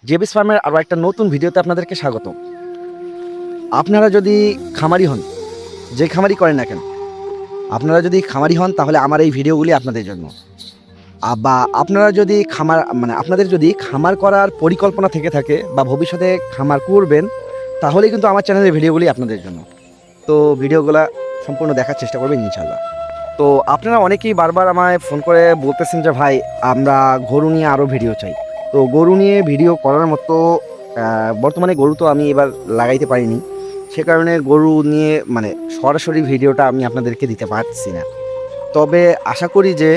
জেবিস ফার্মের আরও একটা নতুন ভিডিওতে আপনাদেরকে স্বাগত। আপনারা যদি খামারি হন, যে খামারি করেন না কেন, আপনারা যদি খামারি হন তাহলে আমার এই ভিডিওগুলি আপনাদের জন্য। বা আপনারা যদি আপনাদের যদি খামার করার পরিকল্পনা থেকে থাকে বা ভবিষ্যতে খামার করবেন, তাহলে কিন্তু আমার চ্যানেলের ভিডিওগুলি আপনাদের জন্য। তো ভিডিওগুলো সম্পূর্ণ দেখার চেষ্টা করবেন ইনশাল্লাহ। তো আপনারা অনেকেই বারবার আমায় ফোন করে বলতেছেন যে ভাই, আমরা গরু নিয়ে আরও ভিডিও চাই। তো গরু নিয়ে ভিডিও করার মতো বর্তমানে গরু তো আমি এবার লাগাইতে পারিনি, সে কারণে গরু নিয়ে সরাসরি ভিডিওটা আমি আপনাদেরকে দিতে পারছি না। তবে আশা করি যে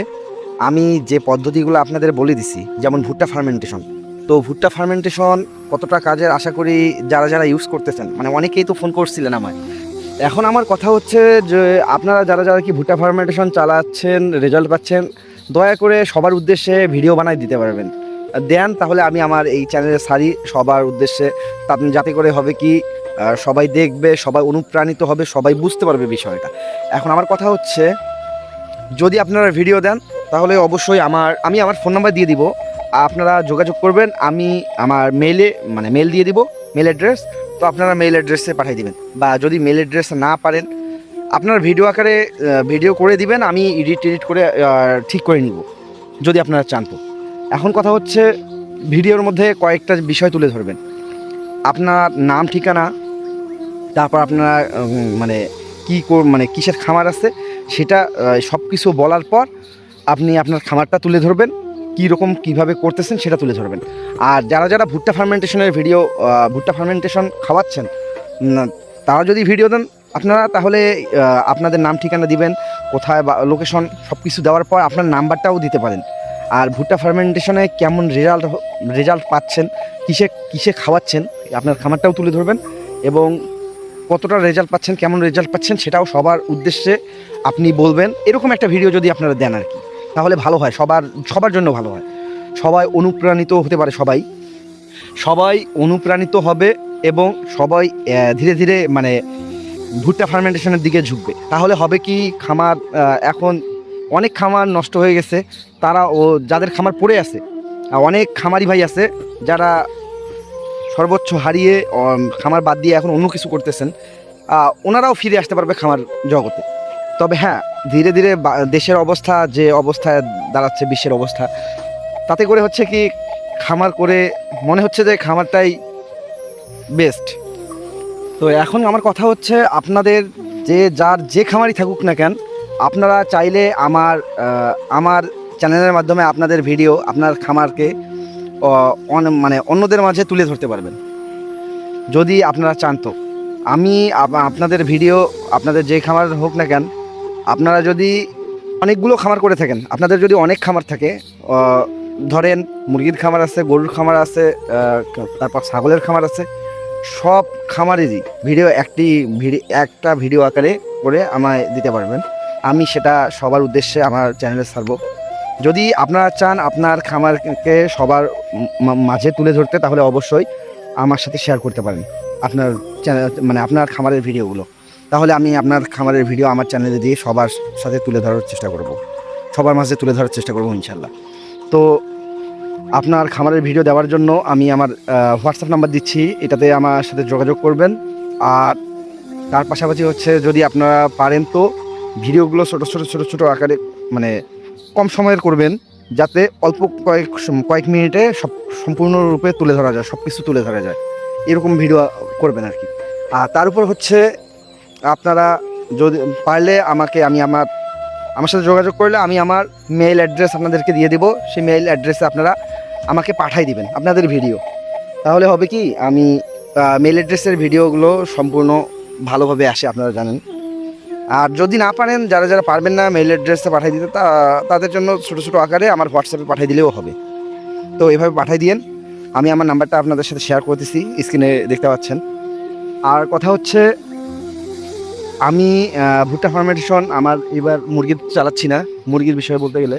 আমি যে পদ্ধতিগুলো আপনাদের বলে দিছি, যেমন ভুট্টা ফার্মেন্টেশন, তো ভুট্টা ফার্মেন্টেশন কতটা কাজের আশা করি যারা যারা ইউজ করতেছেন, অনেকেই তো ফোন করছিলেন আমায়। এখন আমার কথা হচ্ছে যে আপনারা যারা যারা কি ভুট্টা ফার্মেন্টেশন চালাচ্ছেন, রেজাল্ট পাচ্ছেন, দয়া করে সবার উদ্দেশ্যে ভিডিও বানাই দিতে পারবেন দেন, তাহলে আমি আমার এই চ্যানেলে সারি সবার উদ্দেশ্যে, যাতে করে হবে কি সবাই দেখবে, সবাই অনুপ্রাণিত হবে, সবাই বুঝতে পারবে বিষয়টা। এখন আমার কথা হচ্ছে, যদি আপনারা ভিডিও দেন তাহলে অবশ্যই আমি আমার ফোন নাম্বার দিয়ে দিব, আপনারা যোগাযোগ করবেন। আমি আমার মেল দিয়ে দিব, মেল অ্যাড্রেস। তো আপনারা মেল অ্যাড্রেসে পাঠিয়ে দিবেন, বা যদি মেল অ্যাড্রেস না পারেন আপনারা ভিডিও আকারে ভিডিও করে দিবেন, আমি এডিট করে ঠিক করে নিব যদি আপনারা চান। তো এখন কথা হচ্ছে, ভিডিওর মধ্যে কয়েকটা বিষয় তুলে ধরবেন। আপনার নাম, ঠিকানা, তারপর আপনারা কিসের খামার আছে সেটা সব কিছু বলার পর আপনি আপনার খামারটা তুলে ধরবেন, কীভাবে করতেছেন সেটা তুলে ধরবেন। আর যারা যারা ভুট্টা ফার্মেন্টেশন খাওয়াচ্ছেন, তারা যদি ভিডিও দেন আপনারা, তাহলে আপনাদের নাম, ঠিকানা দিবেন, কোথায় বা লোকেশন সব কিছু দেওয়ার পর আপনার নাম্বারটাও দিতে পারেন। আর ভুট্টা ফার্মেন্টেশনে কেমন রেজাল্ট পাচ্ছেন, কিসে খাওয়াচ্ছেন, আপনার খামারটাও তুলে ধরবেন, এবং কতটা রেজাল্ট পাচ্ছেন, কেমন রেজাল্ট পাচ্ছেন সেটাও সবার উদ্দেশ্যে আপনি বলবেন। এরকম একটা ভিডিও যদি আপনারা দেন আর কি, তাহলে ভালো হয়, সবার জন্য ভালো হয়। সবাই অনুপ্রাণিত হতে পারে, সবাই অনুপ্রাণিত হবে, এবং সবাই ধীরে ধীরে ভুট্টা ফার্মেন্টেশনের দিকে ঝুঁকবে। তাহলে হবে কি, এখন অনেক খামার নষ্ট হয়ে গেছে, যাদের খামার পড়ে আছে, অনেক খামারি ভাই আছে যারা সর্বোচ্চ হারিয়ে খামার বাদ দিয়ে এখন অন্য কিছু করতেছেন, ওনারাও ফিরে আসতে পারবে খামার জগতে। তবে হ্যাঁ, ধীরে ধীরে দেশের অবস্থা যে অবস্থায় দাঁড়াচ্ছে, বিশ্বের অবস্থা, তাতে করে হচ্ছে কি, খামার করে মনে হচ্ছে যে খামারটাই বেস্ট। তো এখন আমার কথা হচ্ছে, আপনাদের যে খামারই থাকুক না কেন, আপনারা চাইলে আমার চ্যানেলের মাধ্যমে আপনাদের ভিডিও, আপনার খামারকে অন্যদের মাঝে তুলে ধরতে পারবেন যদি আপনারা চান। তো আমি আপনাদের ভিডিও, আপনাদের যে খামার হোক না কেন, আপনারা যদি অনেকগুলো খামার করে থাকেন, আপনাদের যদি অনেক খামার থাকে, ধরেন মুরগির খামার আছে, গরুর খামার আছে, তারপর ছাগলের খামার আছে, সব খামারেরই একটা ভিডিও আকারে করে আমায় দিতে পারবেন। আমি সেটা সবার উদ্দেশ্যে আমার চ্যানেলে ছাড়বো। যদি আপনারা চান আপনার খামারকে সবার মাঝে তুলে ধরতে, তাহলে অবশ্যই আমার সাথে শেয়ার করতে পারেন আপনার চ্যানেল, আপনার খামারের ভিডিওগুলো। তাহলে আমি আপনার খামারের ভিডিও আমার চ্যানেলে দিয়ে সবার সাথে তুলে ধরার চেষ্টা করব, সবার মাঝে তুলে ধরার চেষ্টা করব ইনশাল্লাহ। তো আপনার খামারের ভিডিও দেওয়ার জন্য আমি আমার হোয়াটসঅ্যাপ নাম্বার দিচ্ছি, এটাতে আমার সাথে যোগাযোগ করবেন। আর তার পাশাপাশি হচ্ছে, যদি আপনারা পারেন তো ভিডিওগুলো ছোট আকারে, কম সময়ের করবেন, যাতে অল্প কয়েক মিনিটে সম্পূর্ণরূপে তুলে ধরা যায়, সব কিছু তুলে ধরা যায়, এরকম ভিডিও করবেন আর কি। আর তার উপর হচ্ছে, আপনারা যদি পারলে আমার সাথে যোগাযোগ করলে আমি আমার মেইল অ্যাড্রেস আপনাদেরকে দিয়ে দেবো, সেই মেইল অ্যাড্রেসে আপনারা আমাকে পাঠিয়ে দিবেন আপনাদের ভিডিও। তাহলে হবে কি, আমি মেইল অ্যাড্রেসের ভিডিওগুলো সম্পূর্ণ ভালোভাবে আসে, আপনারা জানেন। আর যদি না পারেন, যারা যারা পারবেন না মেইল অ্যাড্রেসে পাঠিয়ে দিতে, তাদের জন্য ছোটো আকারে আমার হোয়াটসঅ্যাপে পাঠিয়ে দিলেও হবে। তো এভাবে পাঠিয়ে দিন, আমি আমার নাম্বারটা আপনাদের সাথে শেয়ার করতেছি, স্ক্রিনে দেখতে পাচ্ছেন। আর কথা হচ্ছে, আমি ভুট্টা ফার্মেন্টেশন আমার এবার মুরগি চালাচ্ছি না। মুরগির বিষয়ে বলতে গেলে,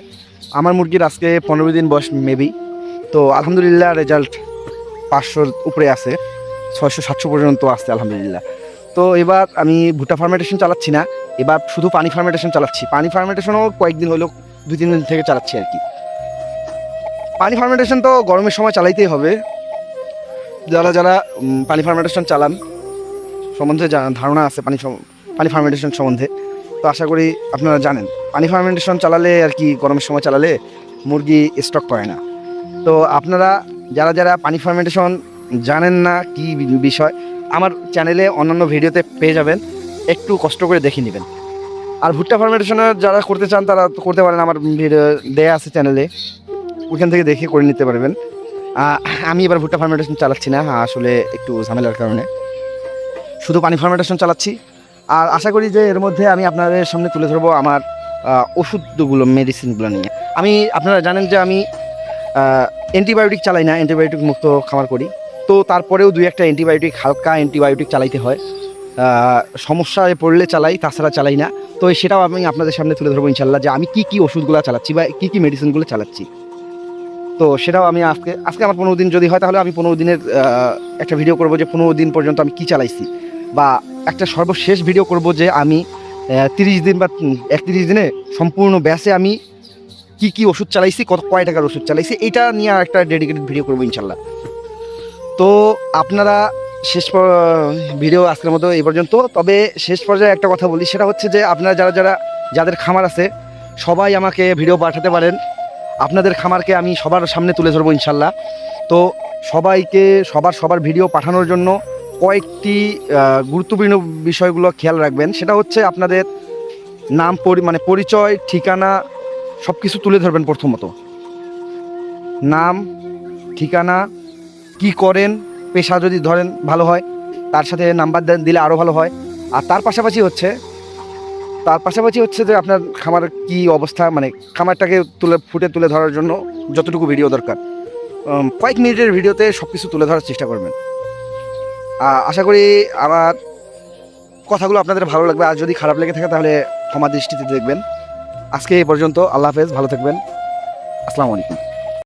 আমার মুরগির আজকে 15 দিন বয়স মেবি। তো আলহামদুলিল্লাহ রেজাল্ট 500-র উপরে আছে, 600-700 পর্যন্ত আসছে আলহামদুলিল্লাহ। তো এবার আমি ভুট্টা ফার্মেন্টেশন চালাচ্ছি না, এবার শুধু পানি ফার্মেন্টেশন চালাচ্ছি। পানি ফার্মেন্টেশনও কয়েকদিন হলো, 2-3 দিন থেকে চালাচ্ছি আর কি। পানি ফার্মেন্টেশন তো গরমের সময় চালাইতেই হবে, যারা যারা পানি ফার্মেন্টেশন চালান সম্বন্ধে ধারণা আছে পানি ফার্মেন্টেশন সম্বন্ধে, তো আশা করি আপনারা জানেন পানি ফার্মেন্টেশন চালালে আর কি গরমের সময় চালালে মুরগি স্টক করে না। তো আপনারা যারা যারা পানি ফার্মেন্টেশন জানেন না কি বিষয়, আমার চ্যানেলে অন্যান্য ভিডিওতে পেয়ে যাবেন, একটু কষ্ট করে দেখে নেবেন। আর ভুট্টা ফার্মেন্টেশনের যারা করতে চান তারা করতে পারেন, আমার ভিডিও দেয়া আছে চ্যানেলে, ওইখান থেকে দেখে করে নিতে পারবেন। আমি এবার ভুট্টা ফার্মেন্টেশন চালাচ্ছি না, আসলে একটু ঝামেলার কারণে শুধু পানি ফার্মেন্টেশন চালাচ্ছি। আর আশা করি যে এর মধ্যে আমি আপনাদের সামনে তুলে ধরবো আমার ওষুধগুলো, মেডিসিনগুলো নিয়ে। আপনারা জানেন যে আমি অ্যান্টিবায়োটিক চালাই না, অ্যান্টিবায়োটিক মুক্ত খামার করি। তো তারপরেও দুই একটা অ্যান্টিবায়োটিক, হালকা অ্যান্টিবায়োটিক চালাইতে হয়, সমস্যায় পড়লে চালাই, তাছাড়া চালাই না। তো সেটাও আমি আপনাদের সামনে তুলে ধরবো ইনশাল্লাহ, যে আমি কী ওষুধগুলো চালাচ্ছি বা কী মেডিসিনগুলো চালাচ্ছি। তো সেটাও আমি আজকে আমার 15 দিন যদি হয় তাহলে আমি 15 দিনের একটা ভিডিও করব, যে 15 দিন পর্যন্ত আমি কী চালাইছি, বা একটা সর্বশেষ ভিডিও করব যে আমি 30 দিন বা 31 দিনে সম্পূর্ণ ব্যাচে আমি কী ওষুধ চালাইছি, কয় টাকার ওষুধ চালাইছি, এটা নিয়ে একটা ডেডিকেটেড ভিডিও করবো ইনশাল্লাহ। তো আপনারা ভিডিও আজকের মতো এই পর্যন্ত। তবে শেষ পর্যায়ে একটা কথা বলি, সেটা হচ্ছে যে আপনারা যাদের খামার আছে সবাই আমাকে ভিডিও পাঠাতে পারেন, আপনাদের খামারকে আমি সবার সামনে তুলে ধরবো ইনশাল্লাহ। তো সবাইকে সবার ভিডিও পাঠানোর জন্য কয়েকটি গুরুত্বপূর্ণ বিষয়গুলো খেয়াল রাখবেন। সেটা হচ্ছে আপনাদের নাম, পরিচয়, ঠিকানা সব কিছু তুলে ধরবেন। প্রথমত নাম, ঠিকানা, কি করেন, পেশা যদি ধরেন ভালো হয়, তার সাথে নাম্বার দিলে আরও ভালো হয়। আর তার পাশাপাশি হচ্ছে যে আপনার খামার কি অবস্থা, খামারটাকে তুলে ধরার জন্য যতটুকু ভিডিও দরকার, কয়েক মিনিটের ভিডিওতে সব কিছু তুলে ধরার চেষ্টা করবেন। আশা করি আমার কথাগুলো আপনাদের ভালো লাগবে, আর যদি খারাপ লেগে থাকে তাহলে ক্ষমা দৃষ্টিতে দেখবেন। আজকে এই পর্যন্ত, আল্লাহ হাফেজ, ভালো থাকবেন, আসসালামু আলাইকুম।